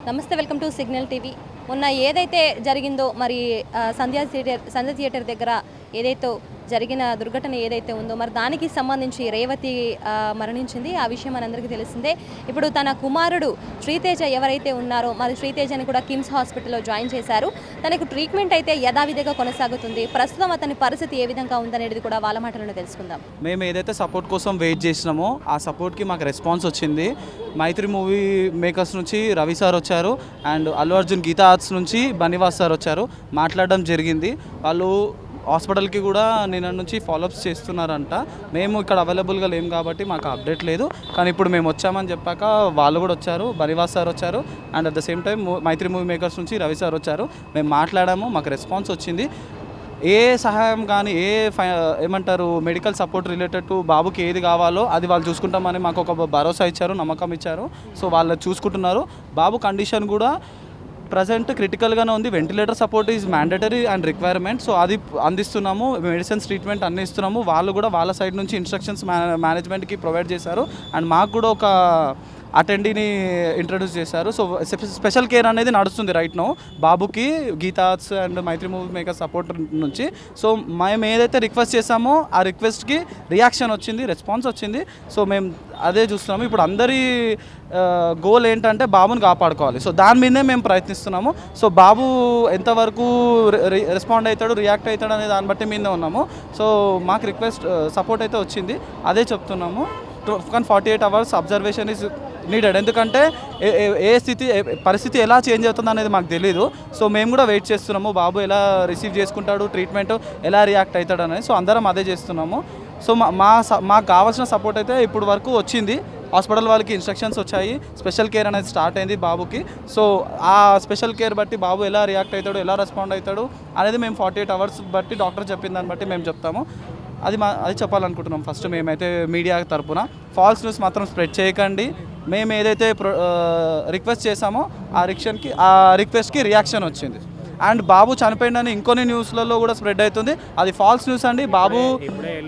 నమస్తే, welcome to signal TV. మొన్న ఏదైతే జరిగిందో మరి సంధ్య థియేటర్ దగ్గర ఏదైతే జరిగిన దుర్ఘటన ఏదైతే ఉందో మరి దానికి సంబంధించి రేవతి మరణించింది. ఆ విషయం మనందరికీ తెలిసిందే. ఇప్పుడు తన కుమారుడు శ్రీతేజ ఎవరైతే ఉన్నారో మరి శ్రీతేజని కూడా కిమ్స్ హాస్పిటల్లో జాయిన్ చేశారు. తనకు ట్రీట్మెంట్ అయితే యథావిధిగా కొనసాగుతుంది. ప్రస్తుతం అతని పరిస్థితి ఏ విధంగా ఉందనేది కూడా వాళ్ళ మాటలను తెలుసుకుందాం. మేము ఏదైతే సపోర్ట్ కోసం వెయిట్ చేసినామో ఆ సపోర్ట్కి మాకు రెస్పాన్స్ వచ్చింది. మైత్రి మూవీ మేకర్స్ నుంచి రవి సార్ వచ్చారు అండ్ అల్లు అర్జున్ గీతా ఆర్ట్స్ నుంచి బనివాస్ సార్ వచ్చారు. మాట్లాడడం జరిగింది. వాళ్ళు హాస్పిటల్కి కూడా నిన్న నుంచి ఫాలోఅప్స్ చేస్తున్నారంట. మేము ఇక్కడ అవైలబుల్గా లేము కాబట్టి మాకు అప్డేట్ లేదు. కానీ ఇప్పుడు మేము వచ్చామని చెప్పాక వాళ్ళు కూడా వచ్చారు, బనివాస్ సార్ వచ్చారు and at the same time Mythri movie makers నుంచి రవి సార్ వచ్చారు. మేము మాట్లాడాము, మాకు రెస్పాన్స్ వచ్చింది. ఏ సహాయం కానీ ఏమంటారు మెడికల్ సపోర్ట్ రిలేటెడ్ టు బాబుకి ఏది కావాలో అది వాళ్ళు చూసుకుంటామని మాకు ఒక భరోసా ఇచ్చారు, నమ్మకం ఇచ్చారు. సో వాళ్ళు చూసుకుంటున్నారు. బాబు కండిషన్ కూడా ప్రజెంట్ క్రిటికల్గానే ఉంది. Ventilator support is mandatory and requirement. So అది అందిస్తున్నాము. మెడిసిన్స్ ట్రీట్మెంట్ అన్నీ ఇస్తున్నాము. వాళ్ళు కూడా వాళ్ళ సైడ్ నుంచి ఇన్స్ట్రక్షన్స్ మేనేజ్మెంట్కి ప్రొవైడ్ చేశారు అండ్ మాకు కూడా ఒక అటెండీని ఇంట్రడ్యూస్ చేశారు. సో స్పెషల్ కేర్ అనేది నడుస్తుంది రైట్ నో బాబుకి గీతాస్ and Mythri movie maker support నుంచి. సో మేము ఏదైతే రిక్వెస్ట్ చేసామో ఆ రిక్వెస్ట్కి రియాక్షన్ వచ్చింది, రెస్పాన్స్ వచ్చింది. సో మేము అదే చూస్తున్నాము. ఇప్పుడు అందరి గోల్ ఏంటంటే బాబుని కాపాడుకోవాలి. సో దాని మీదనే మేము ప్రయత్నిస్తున్నాము. సో బాబు ఎంతవరకు రెస్పాండ్ అవుతాడు, రియాక్ట్ అవుతాడు అనే దాన్ని బట్టి మీదే ఉన్నాము. సో మాకు రిక్వెస్ట్ సపోర్ట్ అయితే వచ్చింది, అదే చెప్తున్నాము. కానీ 48 hours అబ్జర్వేషన్ ఈజ్ నీడెడ్. ఎందుకంటే ఏ పరిస్థితి ఎలా చేంజ్ అవుతుంది అనేది మాకు తెలీదు. సో మేము కూడా వెయిట్ చేస్తున్నాము బాబు ఎలా రిసీవ్ చేసుకుంటాడు, ట్రీట్మెంట్ ఎలా రియాక్ట్ అవుతాడు అనేది. సో అందరం అదే చేస్తున్నాము. సో మాకు కావాల్సిన సపోర్ట్ అయితే ఇప్పుడు వరకు వచ్చింది. హాస్పిటల్ వాళ్ళకి ఇన్స్ట్రక్షన్స్ వచ్చాయి, స్పెషల్ కేర్ అనేది స్టార్ట్ అయింది బాబుకి. సో ఆ స్పెషల్ కేర్ బట్టి బాబు ఎలా రియాక్ట్ అవుతాడు, ఎలా రెస్పాండ్ అవుతాడు అనేది మేము 48 hours బట్టి డాక్టర్ చెప్పిన దాన్ని బట్టి మేము చెప్తాము. అది చెప్పాలనుకుంటున్నాం. ఫస్ట్ మేమైతే మీడియా తరపున ఫాల్స్ న్యూస్ మాత్రం స్ప్రెడ్ చేయకండి. మేము ఏదైతే రిక్వెస్ట్ చేసామో ఆ రిక్వెస్ట్కి రియాక్షన్ వచ్చింది. అండ్ బాబు చనిపోయిందని ఇంకొన్ని న్యూస్లలో కూడా స్ప్రెడ్ అవుతుంది. అది ఫాల్స్ న్యూస్ అండి. బాబు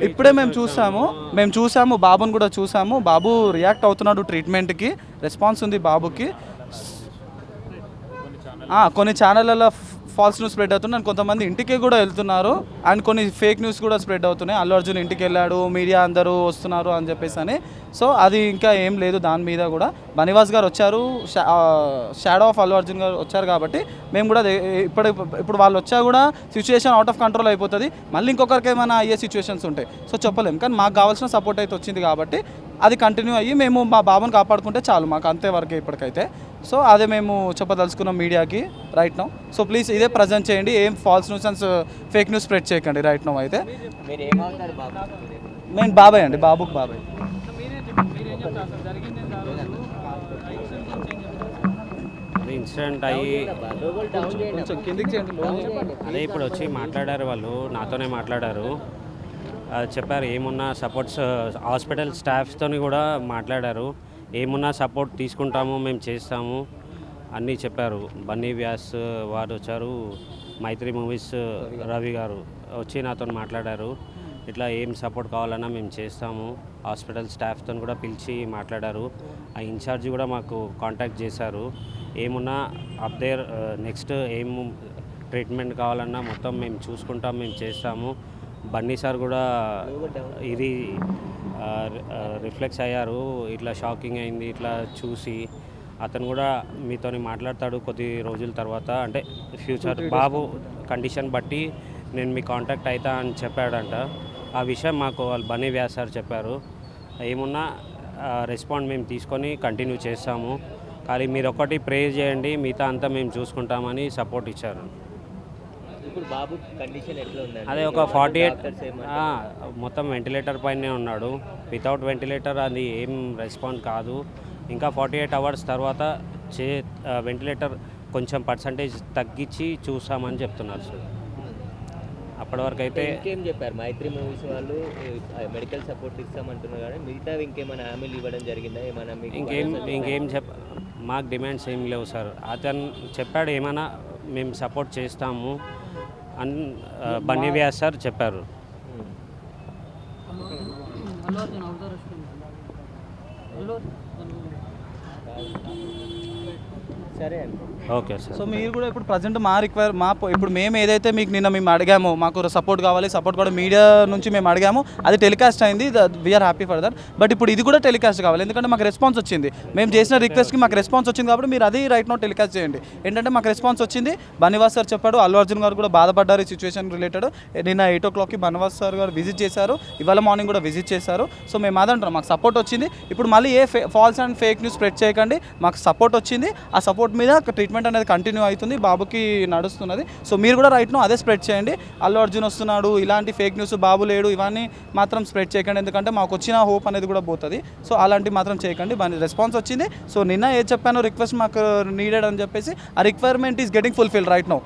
ఇప్పుడే మేము చూసాము, బాబుని కూడా చూసాము. బాబు రియాక్ట్ అవుతున్నాడు, ట్రీట్మెంట్కి రెస్పాన్స్ ఉంది బాబుకి. కొన్ని ఛానళ్ళలో ఫాల్స్ న్యూస్ స్ప్రెడ్ అవుతుంది అండ్ కొంతమంది ఇంటికి కూడా వెళ్తున్నారు అండ్ కొన్ని ఫేక్ న్యూస్ కూడా స్ప్రెడ్ అవుతున్నాయి. అల్లు అర్జున్ ఇంటికి వెళ్ళాడు, మీడియా అందరూ వస్తున్నారు అని చెప్పేసి అని. సో అది ఇంకా ఏం లేదు. దాని మీద కూడా బనివాస్ గారు వచ్చారు, షాడో ఆఫ్ అల్లు అర్జున్ గారు వచ్చారు కాబట్టి మేము కూడా ఇప్పుడు వాళ్ళు వచ్చా కూడా సిచ్యువేషన్ అవుట్ ఆఫ్ కంట్రోల్ అయిపోతుంది. మళ్ళీ ఇంకొకరికి ఏమైనా అయ్యే సిచ్యువేషన్స్ ఉంటాయి. సో చెప్పలేము. కానీ మాకు కావాల్సిన సపోర్ట్ అయితే వచ్చింది కాబట్టి అది కంటిన్యూ అయ్యి మేము మా బాబుని కాపాడుకుంటే చాలు, మాకు అంతేవరకే ఇప్పటికైతే. సో అదే మేము చెప్పదలుచుకున్నాం మీడియాకి రైట్ నౌ. సో ప్లీజ్ ఇదే ప్రజెంట్ చేయండి, ఏం false news and fake news spread చేయకండి రైట్ నౌ. అయితే నేను బాబాయ్ అండి, బాబుకి బాబాయ్. ఇన్సిడెంట్ అయ్యి అదే ఇప్పుడు వచ్చి మాట్లాడారు, వాళ్ళు నాతోనే మాట్లాడారు, చెప్పారు ఏమున్నా సపోర్ట్స్ హాస్పిటల్ స్టాఫ్స్తో కూడా మాట్లాడారు. ఏమున్నా సపోర్ట్ తీసుకుంటాము, మేము చేస్తాము అన్నీ చెప్పారు. బన్నీ వ్యాస్ వారు వచ్చారు, మైత్రి మూవీస్ రవి గారు వచ్చి నాతో మాట్లాడారు. ఇట్లా ఏం సపోర్ట్ కావాలన్నా మేము చేస్తాము. హాస్పిటల్ స్టాఫ్తో కూడా పిలిచి మాట్లాడారు. ఆ ఇన్ఛార్జ్ కూడా మాకు కాంటాక్ట్ చేశారు. ఏమున్నా అప్ దేర్ నెక్స్ట్ ఏం ట్రీట్మెంట్ కావాలన్నా మొత్తం మేము చూసుకుంటాం, మేము చేస్తాము. బన్నీ సార్ కూడా ఇది రిఫ్లెక్స్ అయ్యారు, ఇట్లా షాకింగ్ అయింది ఇట్లా చూసి. అతను కూడా మీతో మాట్లాడతాడు కొద్ది రోజుల తర్వాత, అంటే ఫ్యూచర్ బాబు కండిషన్ బట్టి నేను మీ కాంటాక్ట్ అవుతా అని చెప్పాడంట. ఆ విషయం మాకు వాళ్ళు బన్నీ వ్యాస్ సార్ చెప్పారు. ఏమున్నా రెస్పాండ్ మేము తీసుకొని కంటిన్యూ చేస్తాము, కానీ మీరు ఒకటి ప్రే చేయండి, మిగతా అంతా మేము చూసుకుంటామని సపోర్ట్ ఇచ్చారు. ఇప్పుడు బాబు కండిషన్ ఎట్లా ఉంది? అదే ఒక 48 మొత్తం వెంటిలేటర్ పైనే ఉన్నాడు. వితౌట్ వెంటిలేటర్ అది ఏం రెస్పాండ్ కాదు. ఇంకా 48 hours తర్వాత వెంటిలేటర్ కొంచెం పర్సంటేజ్ తగ్గించి చూస్తామని చెప్తున్నారు సార్. అప్పటి వరకు అయితే ఇంకేం చెప్పారు? మైత్రి మూవీస్ వాళ్ళు మెడికల్ సపోర్ట్ ఇస్తామంటున్నారు కానీ మిగతా ఇంకేమైనా హామీలు ఇవ్వడం జరిగిందా? ఏమైనా ఇంకేం మాకు డిమాండ్స్ ఏం లేవు సార్. అతను చెప్పాడు ఏమైనా మేము సపోర్ట్ చేస్తాము అని బన్నీ వ్యాస్ సార్ చెప్పారు. సరే అండి. Okay sir. సో మీరు కూడా ఇప్పుడు ప్రజెంట్ ఇప్పుడు మేము ఏదైతే మీకు నిన్న మేము అడిగామో మాకు సపోర్ట్ కావాలి, సపోర్ట్ కూడా మీడియా నుంచి మేము అడిగాము, అది టెలికాస్ట్ అయింది. We're happy for that. But ఇప్పుడు ఇది కూడా టెలికాస్ట్ కావాలి, ఎందుకంటే మాకు రెస్పాన్స్ వచ్చింది. మేము చేసిన రిక్వెస్ట్కి మాకు రెస్పాన్స్ వచ్చింది కాబట్టి మీరు అది రైట్ నో టెలికాస్ట్ చేయండి. ఏంటంటే మాకు రెస్పాన్స్ వచ్చింది. బన్నివాస్ సార్ చెప్పాడు, అల్లు అర్జున్ గారు కూడా బాధపడ్డారు ఈ సిచ్యువేషన్ రిలేటెడ్. నిన్న 8 o'clockకి బన్నివాస్ సార్ గారు విజిట్ చేశారు, ఇవాళ మార్నింగ్ కూడా విజిట్ చేశారు. సో మేము అదంటున్నాం, మాకు సపోర్ట్ వచ్చింది. ఇప్పుడు మళ్ళీ ఏ falls and fake news spread చేయకండి. మాకు సపోర్ట్ వచ్చింది, ఆ సపోర్ట్ మీద ట్రీట్మెంట్ అనేది కంటిన్యూ అవుతుంది, బాబుకి నడుస్తున్నది. సో మీరు కూడా రైట్ నో అదే స్ప్రెడ్ చేయండి. అల్లు అర్జున్ వస్తున్నాడు, ఇలాంటి ఫేక్ న్యూస్, బాబు లేడు, ఇవన్నీ మాత్రం స్ప్రెడ్ చేయకండి, ఎందుకంటే మాకు వచ్చిన హోప్ అనేది కూడా పోతుంది. సో అలాంటివి మాత్రం చేయకండి. రెస్పాన్స్ వచ్చింది. సో నిన్న ఏది చెప్పానో రిక్వెస్ట్ మాకు నీడెడ్ అని చెప్పేసి ఆ requirement is getting fulfil right now.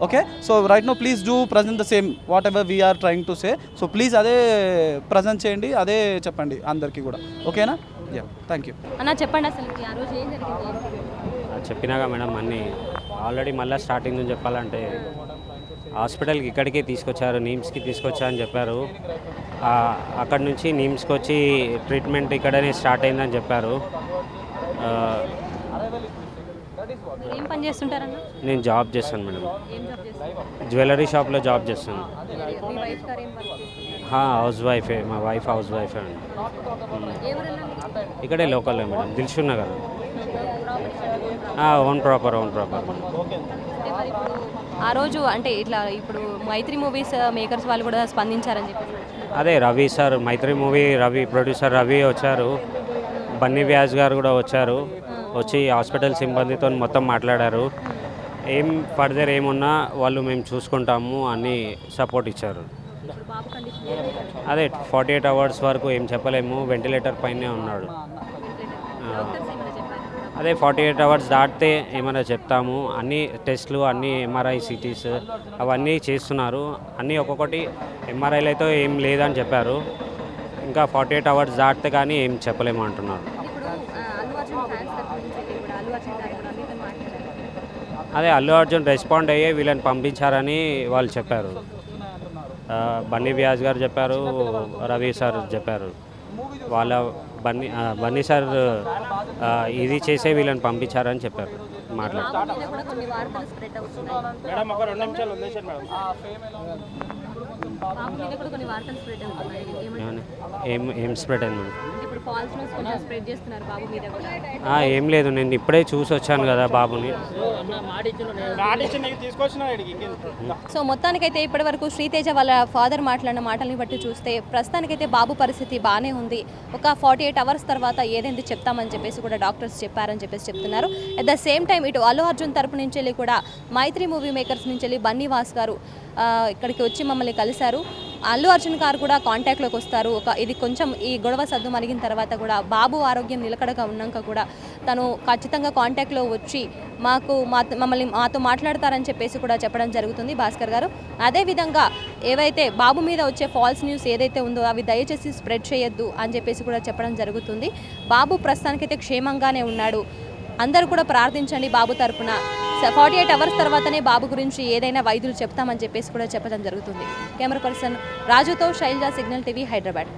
Okay, so right now please do present the same whatever we're trying to say. So please అదే ప్రజెంట్ చేయండి, అదే చెప్పండి అందరికీ కూడా. ఓకేనా? Yeah, thank you. అన్న చెప్పండి, అసలు ఆ రోజు ఏం జరిగింది? చెప్పినాగా మేడం అన్నీ ఆల్రెడీ. మళ్ళీ స్టార్టింగ్ నుంచి చెప్పాలంటే హాస్పిటల్కి ఇక్కడికే తీసుకొచ్చారు, నీమ్స్కి తీసుకొచ్చా అని చెప్పారు. అక్కడ నుంచి నీమ్స్కి వచ్చి ట్రీట్మెంట్ ఇక్కడనే స్టార్ట్ అయిందని చెప్పారు. మీరు ఏం పని చేస్తుంటారన్న? నేను జాబ్ చేస్తాను మేడం, ఏం జాబ్ చేస్తారు? జ్యువెలరీ షాప్లో జాబ్ చేస్తాను. మీ వైఫ్ గారు ఏం వర్క్ చేస్తున్నారు? హౌస్ వైఫే, మా వైఫ్ హౌస్ వైఫే అండి. ఏ ఊరన్నా? ఇక్కడే లోకల్లో madam, Dilsukh Nagar. Own proper. అంటే మరి ఇప్పుడు ఆ రోజు అంటే ఇట్లా ఇప్పుడు మైత్రి మూవీస్ మేకర్స్ వాళ్ళు కూడా స్పందించారని చెప్పి. అదే రవి సార్, మైత్రి మూవీ రవి ప్రొడ్యూసర్ రవి వచ్చారు, బన్నీ వ్యాస్ గారు కూడా వచ్చారు. వచ్చి హాస్పిటల్ సిబ్బందితో మొత్తం మాట్లాడారు. ఏం ఫర్దర్ ఏమున్నా వాళ్ళు మేము చూసుకుంటాము అని సపోర్ట్ ఇచ్చారు. ఇప్పుడు బాబు కండిషన్ ఏ విధంగా ఉంది? అదే 48 hours వరకు ఏం చెప్పలేము, వెంటిలేటర్ పైనే ఉన్నాడు. డాక్టర్స్ ఏమైనా చెప్పారా? అదే 48 hours దాటితే ఏమైనా చెప్తాము. అన్ని టెస్ట్లు, అన్ని ఎంఆర్ఐ, సిటీస్ అవన్నీ చేస్తున్నారు. అన్నీ ఒక్కొక్కటి ఎంఆర్ఐలు అయితే ఏం లేదని చెప్పారు. ఇంకా 48 hours దాటితే కానీ ఏం చెప్పలేము అంటున్నారు. ఇప్పుడు అల్లు అర్జున్ ఫ్యాన్స్ తరఫు నుంచి కూడా అల్లు అర్జున్ గారు కూడా మీతో మాట్లాడారు. అదే అల్లు అర్జున్ రెస్పాండ్ అయ్యే వీళ్ళని పంపించారని వాళ్ళు చెప్పారు. బన్నీ వ్యాస్ గారు చెప్పారు, రవి సార్ చెప్పారు. వాళ్ళ బన్నీ సార్ ఇది చేసే వీళ్ళని పంపించారని చెప్పారు. మాట్లాడు బాబు మీద కూడా కొన్ని వార్తలు స్ప్రెడ్ అవుతున్నాయి. బాబు మీద కూడా కొన్ని వార్తలు స్ప్రెడ్ అవుతున్నాయి. ఏం స్ప్రెడ్ అయింది మేడం? అంటే ఇప్పుడు ఫాల్స్ న్యూస్ కొంచెం స్ప్రెడ్ చేస్తున్నారు బాబు మీద కూడా. ఏం లేదు, నేను ఇప్పుడే చూసి వచ్చాను కదా బాబుని. సో మొత్తానికైతే ఇప్పటి వరకు శ్రీతేజ వాళ్ళ ఫాదర్ మాట్లాడిన మాటల్ని బట్టి చూస్తే ప్రస్తుతానికైతే బాబు పరిస్థితి బాగానే ఉంది. ఒక 48 hours తర్వాత ఏదైంది చెప్తామని చెప్పేసి కూడా డాక్టర్స్ చెప్పారని చెప్పేసి చెప్తున్నారు. అట్ ద సేమ్ టైం ఇటు అల్లు అర్జున్ తరపు నుంచి వెళ్ళి కూడా మైత్రి మూవీ మేకర్స్ నుంచి వెళ్ళి బన్నీవాస్ గారు ఇక్కడికి వచ్చి మమ్మల్ని కలిశారు. అల్లు అర్జున్ గారు కూడా కాంటాక్ట్లోకి వస్తారు. ఇది కొంచెం ఈ గొడవ సద్దు మరిగిన తర్వాత కూడా బాబు ఆరోగ్యం నిలకడగా ఉన్నాక కూడా తను ఖచ్చితంగా కాంటాక్ట్లో వచ్చి మాతో మాట్లాడతారని చెప్పేసి కూడా చెప్పడం జరుగుతుంది భాస్కర్ గారు. అదేవిధంగా ఏవైతే బాబు మీద వచ్చే ఫాల్స్ న్యూస్ ఏదైతే ఉందో అవి దయచేసి స్ప్రెడ్ చేయొద్దు అని చెప్పేసి కూడా చెప్పడం జరుగుతుంది. బాబు ప్రస్తుతానికైతే క్షేమంగానే ఉన్నాడు. అందరూ కూడా ప్రార్థించండి బాబు తరపున. 48 hours తర్వాతనే బాబు గురించి ఏదైనా వైద్యులు చెప్తామని చెప్పేసి కూడా చెప్పడం జరుగుతుంది. కెమెరా పర్సన్ రాజుతో శైలజ, సిగ్నల్ టీవీ, హైదరాబాద్.